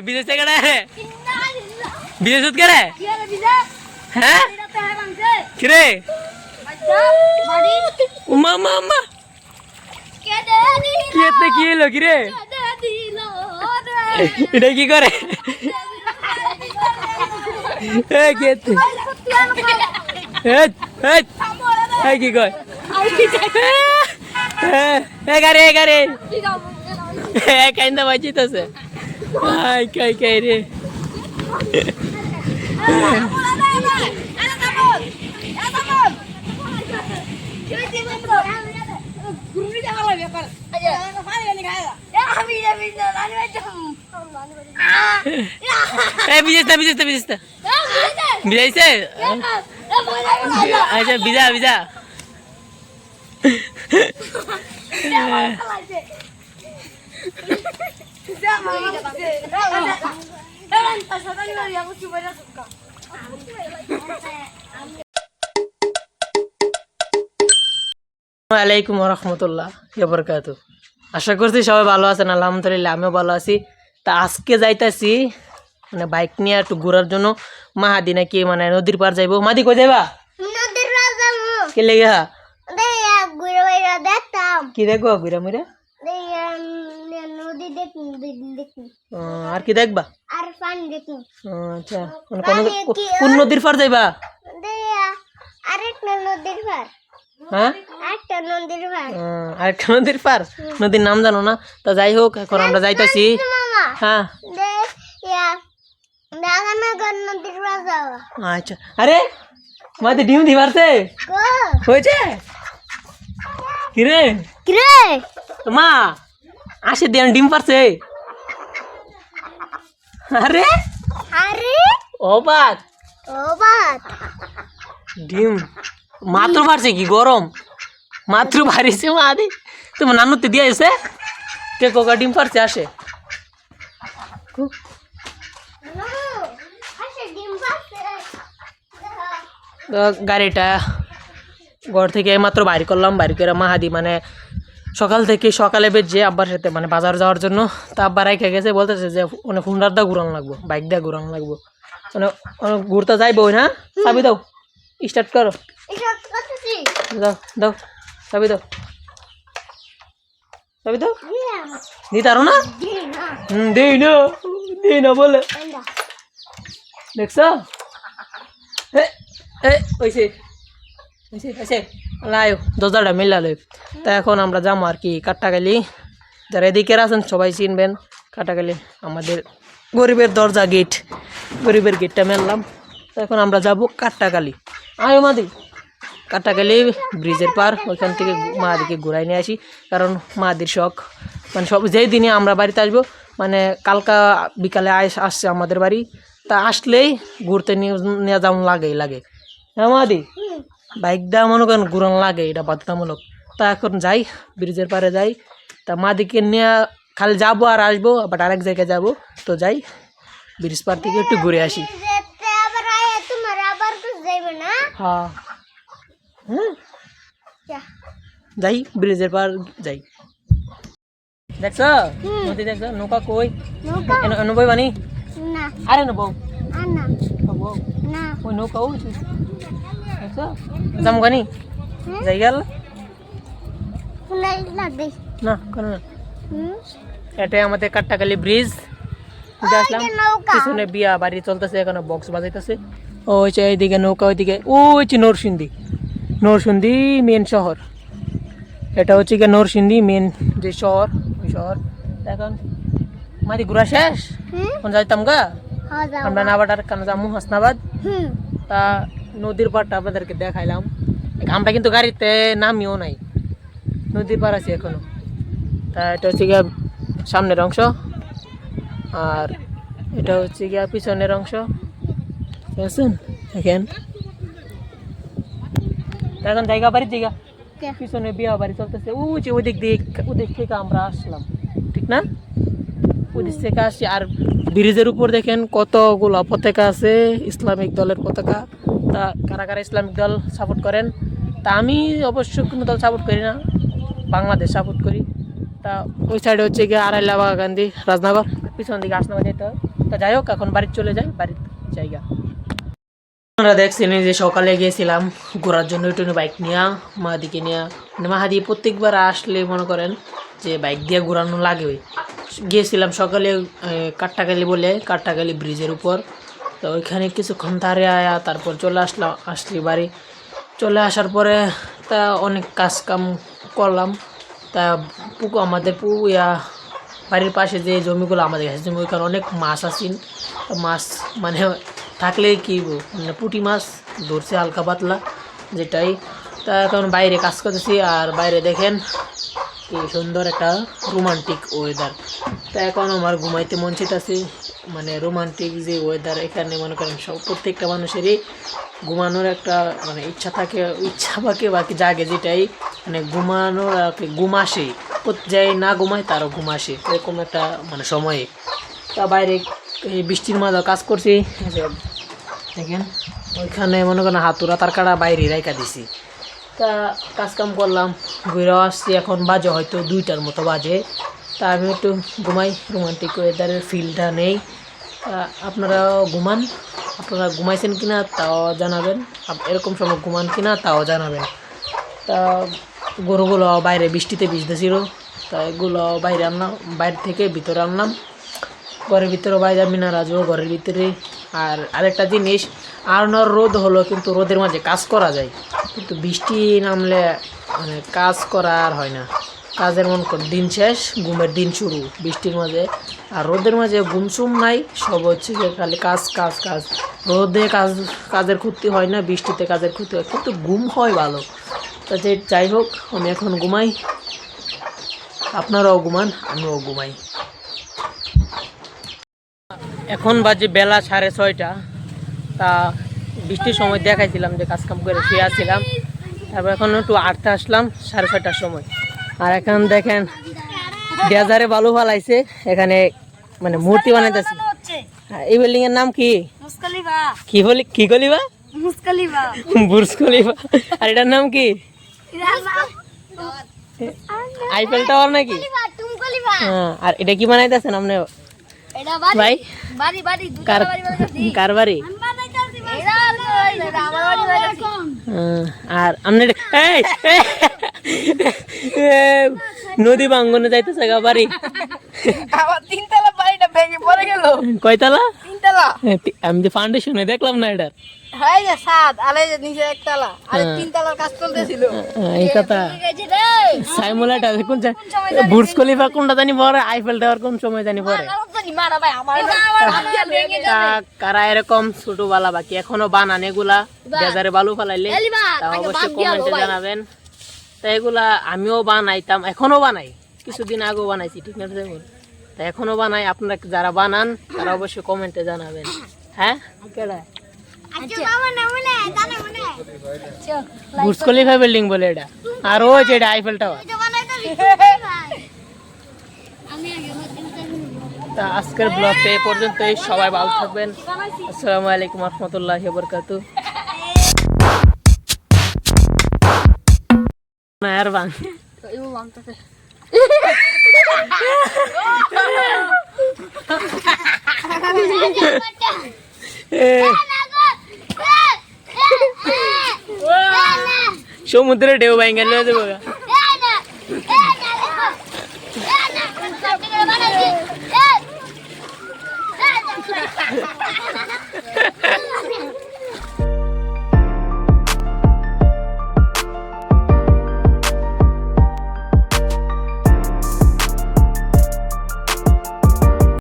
বিদেশ থেকে রে বিদেশ করে হ্যাঁ কিরে উমা মা মা কেতে কি এলো কিরে এটা কি করে এই কেতে এই কি কয় এই গারে কাইন্দা বাজিতেছে আই কাই কাই রে বিজেস্তা বিজাইছে আচ্ছা বিজা ওয়ালাইকুম রহমতুল্লাহ বরকাত। আশা করছি সবাই ভালো আছেন, আলহামদুলিল্লাহ আমিও ভালো আছি। তা আজকে যাইতাছি মানে বাইক নিয়ে একটু ঘোরার জন্য মাহাদি নাকি মানে নদীর পার যাইবো। মাদি কই যাইবা? কে লেগে কি দেখবো ঘুরা মুরা আর কি দেখবা? আচ্ছা কোন নদীর পার যাইবা? হ্যাঁ আরেকটা নদীর পার, নদীর নাম জানো না? তা যাই হোক এখন আমরা যাইতাছি। হ্যাঁ আচ্ছা আরে মাঝে ডিম দি পারছে হয়েছে কিরে কিরে মা আসে দিয়ে ডিম পারছে। আরে আরে ও বাত ডিম মাত্র পারছে কি গরম মাত্র পারিছে মাদি তোমার নানুতে দিয়ে এসে কে কোকা ডিম পারছে আসে গাড়িটা ঘর থেকে মাত্র বাইর করলাম। বাইর করে মাহাদি মানে সকালে বেজে আব্বার সাথে মানে বাজার যাওয়ার জন্য। তা আব্বা রাইখে গেছে, বলতেছে যে অনেক হুন্ডার দা ঘুরানো লাগবো, বাইক দিয়ে ঘুরানো লাগবো, মানে অনেক ঘুরতে যাইবো না। চাবি দাও, স্টার্ট করো, দাও দাও চাবি দাও, চাবি দাও। দিতে পারো না? দিই না বলে দেখছ দরজাটা মিলালে। তা এখন আমরা যাবো আর কি কাট্টাখালি। যারা এদিকের আছেন সবাই চিনবেন কাট্টাখালি, আমাদের গরিবের দরজা গেট, গরিবের গেটটা মেললাম। তো এখন আমরা যাব কাট্টাখালি। আয় মাদি কাট্টাখালি ব্রিজের পার, ওইখান থেকে মাদিকে ঘুরাই নিয়ে আসি। কারণ মাদির শখ মানে সব যেই দিনে আমরা বাড়িতে আসবো মানে কালকা বিকালে আসছে আমাদের বাড়ি, তা আসলেই ঘুরতে নিয়ে যাওয়া লাগে। হ্যাঁ মাদি বাইক দেওয়া মনে করেন ঘুরানো লাগে, এটা বাধ্যতামূলক। তা এখন যাই ব্রিজের পারে যাই। তা মাদিকে নিয়ে খালি যাবো আর আসবো, আবার আরেক জায়গায় যাবো। তো যাই ব্রিজ পার থেকে একটু ঘুরে আসি। হ্যাঁ যাই ব্রিজের পার যাই। দেখছ নদী দেখছ নৌকা কই নবই বানি আরে নবো ওই নৌকা দেখছ যাম গানি যাই গেল না কেন না। এটাই আমাদের কাট্টাখালি ব্রিজ আসলাম। পিছনে বিয়া বাড়ি চলতেছে, এখানে বক্স বাজাইতেছে। ওই এইদিকে নৌকা, ওইদিকে ওই নরসিংদী মেন শহর। এটা হচ্ছে গিয়ে নরসিংদী মেন যে শহর, ওই শহর। এখন মাদি ঘুরা শেষ, এখন যাইতাম গা আমরা নাবাটার কানে যাবো হাসনাবাদ। তা নদীর পাড়টা আপনাদেরকে দেখাইলাম। আমরা কিন্তু গাড়িতে নামিও নাই, নদীর পাড় আছি এখনো। তা এটা হচ্ছে গিয়া সামনের অংশ, আর এটা হচ্ছে গিয়া পিছনের অংশ। বুঝছেন এখন জায়গা বাড়ির জায়গা পিছনে বিয়া বাড়ি চলতেছে। ওদিক থেকে আমরা আসলাম, ঠিক না? ওদিক থেকে আসছি। আর ব্রিজের উপর দেখেন কতগুলো পতাকা আছে, ইসলামিক দলের পতাকা। তা কারা কারা ইসলামিক দল সাপোর্ট করেন? তা আমি অবশ্য কোনো দল সাপোর্ট করি না, বাংলাদেশ সাপোর্ট করি। তা ওই সাইডে হচ্ছে গিয়ে আড়াইলা বাগান্দি রাজনগর, পিছন দিকে আসনাবাদ যেতে হয়। তা যাই হোক এখন বাড়িতে চলে যাই, বাড়ির জায়গা। আপনারা দেখছেন যে সকালে গিয়েছিলাম ঘোরার জন্য একটু বাইক নিয়ে, মাহাদিকে নিয়ে। মানে মাহাদি প্রত্যেকবার আসলে মনে করেন যে বাইক দিয়ে ঘোরানো লাগে। গিয়েছিলাম সকালে কাট্টাখালি বলে, কাট্টাখালি ব্রিজের উপর। তো ওইখানে কিছুক্ষণ দাঁড়িয়ে আয়া তারপর আসলি বাড়ি। চলে আসার পরে তা অনেক কাজ কাম করলাম। তা আমাদের বাড়ির পাশে যে জমিগুলো আমাদের কাছে জমি, ওইখানে অনেক মাছ আসেন। মাছ মানে থাকলে কি মানে পুঁটি মাছ ধরছে হালকা পাতলা যেটাই। তা এখন বাইরে কাজ করতেছি, আর বাইরে দেখেন কি সুন্দর একটা রোমান্টিক ওয়েদার। তা এখন আমার ঘুমাইতে মন চাইতেছে, মানে রোমান্টিক যে ওয়েদার এখানে মনে করেন প্রত্যেকটা মানুষেরই ঘুমানোর একটা মানে ইচ্ছা থাকে, ইচ্ছা বাকি জাগে যেটাই, মানে ঘুমানোর ঘুম আসে। যাই না ঘুমায় তারও ঘুম আসে, এরকম একটা মানে সময়ে। তা বাইরে এই বৃষ্টির মাঝে কাজ করছি দেখেন, ওইখানে মনে করেন হাতুড়া তার কাটা বাইরে রাইখা দিছি। তা কাজকাম করলাম, ঘুরেও আসছি। এখন বাজে হয়তো 2টার মতো বাজে। তা আমি একটু ঘুমাই, রোমান্টিক ওয়েদারের ফিলটা নেই। আপনারাও ঘুমান, আপনারা ঘুমাইছেন কিনা তাও জানাবেন, এরকম সময় ঘুমান কিনা তাও জানাবেন। তা গরুগুলো বাইরে বৃষ্টিতে ভিজতেছিল, তা এগুলো বাইরে আনলাম, বাইরে থেকে ভিতরে আনলাম। ঘরের ভিতরে বাইরে মিনা রাজও ঘরের ভিতরে। আর আরেকটা জিনিস, আর রোদ হলো কিন্তু রোদের মাঝে কাজ করা যায়, কিন্তু বৃষ্টি নামলে মানে কাজ করা আর হয় না। কাজের দিন শেষ, ঘুমের দিন শুরু বৃষ্টির মাঝে। আর রোদের মাঝে ঘুমসুম নাই, সব হচ্ছে যে খালি কাজ কাজ কাজ। রোদে কাজের ক্ষতি হয় না, বৃষ্টিতে কাজের ক্ষতি হয়, কিন্তু ঘুম হয় ভালো। তা যাই হোক, আমি এখন ঘুমাই, আপনারাও ঘুমান, আমিও ঘুমাই। এখন বাজে বেলা 6:30। তা বৃষ্টির সময় দেখাইছিলাম যে কাজকাম করে শুয়ে আসছিলাম, তারপর এখন একটু আটতে আসলাম 6:30টার সময়। আর এখন দেখেন ডেজারে বালু ফালাইছে, এখানে মানে মূর্তি বানাইতেছে। এই বিল্ডিং এর নাম কি? কি বলি, কি খলিফা? Burj Khalifa. আর এটার নাম কি? আইফেল টাওয়ার নাকি? হ্যাঁ। আর এটা কি বানাইতেছেন আপনি ভাই? কার বাড়ি? আর আপনার নদী ভাঙ্গনে যাইতেছে গা বাড়ি? তিনতলা বাড়িটা ভেঙে পড়ে গেল। কয়তলা? তিনতলা। আমি তো ফাউন্ডেশনে দেখলাম না এটার। হ্যাঁ যে সাত, আলে যে নিচে একতলা, আর তিনতলার কাজ চলতেছিল। এই কথা সাইমুলাটা কোন বুর্জ খলিফা কোনটা জানি পরে, আইফেল টাওয়ার কোন সময় জানি পরে। কারা এরকম ছোটবেলা বাকি এখনো বানান এগুলা ডেজারে বালু ফালাইলে তা অবশ্যই কমেন্টে জানাবেন। তা এগুলা আমিও বানাইতাম, এখনো বানাই, কিছুদিন আগেও বানাইছি, ঠিক আছে? তা এখনো বানাই, আপনারা যারা বানান তারা অবশ্যই কমেন্টে জানাবেন। হ্যাঁ, বুর্জ খলিফা বিল্ডিং বলে এটা, আর ওই যে এটা আইফেল টাওয়ার। তা আজকের ব্লগটা এই পর্যন্তই, সবাই ভালো থাকবেন। আসসালামু আলাইকুম ওয়া রাহমাতুল্লাহি ওয়া বারাকাতুহু। মেহরবান। সমুদ্রে ঢেউ ভাঙে লয়ে যাবো।